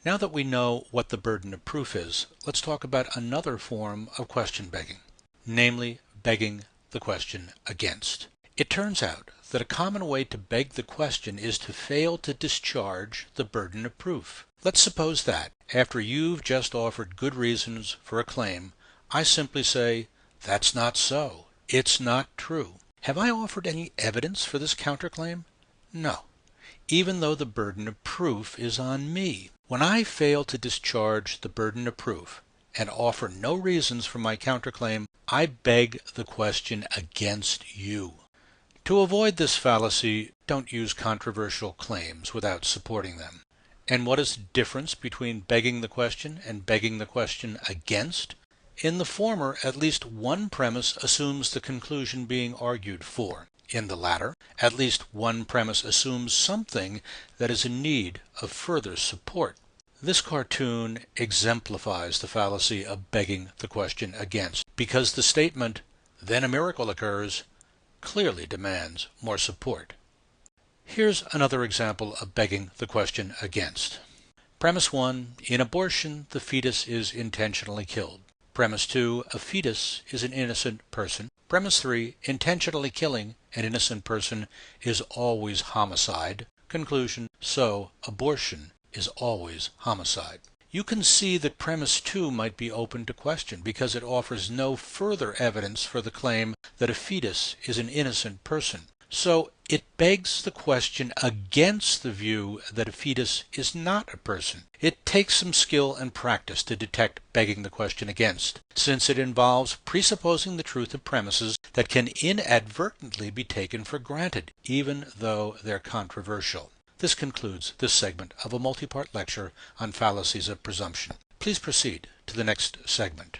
Now that we know what the burden of proof is, let's talk about another form of question begging, namely begging the question against. It turns out that a common way to beg the question is to fail to discharge the burden of proof. Let's suppose that, after you've just offered good reasons for a claim, I simply say, "That's not so. It's not true." Have I offered any evidence for this counterclaim? No, even though the burden of proof is on me. When I fail to discharge the burden of proof and offer no reasons for my counterclaim, I beg the question against you. To avoid this fallacy, don't use controversial claims without supporting them. And what is the difference between begging the question and begging the question against? In the former, at least one premise assumes the conclusion being argued for. In the latter, at least one premise assumes something that is in need of further support. This cartoon exemplifies the fallacy of begging the question against, because the statement, "Then a miracle occurs," clearly demands more support. Here's another example of begging the question against. Premise 1, in abortion, the fetus is intentionally killed. Premise 2, a fetus is an innocent person. Premise 3, intentionally killing an innocent person is always homicide. Conclusion, so abortion is always homicide. You can see that premise 2 might be open to question because it offers no further evidence for the claim that a fetus is an innocent person. So it begs the question against the view that a fetus is not a person. It takes some skill and practice to detect begging the question against, since it involves presupposing the truth of premises that can inadvertently be taken for granted, even though they're controversial. This concludes this segment of a multi-part lecture on fallacies of presumption. Please proceed to the next segment.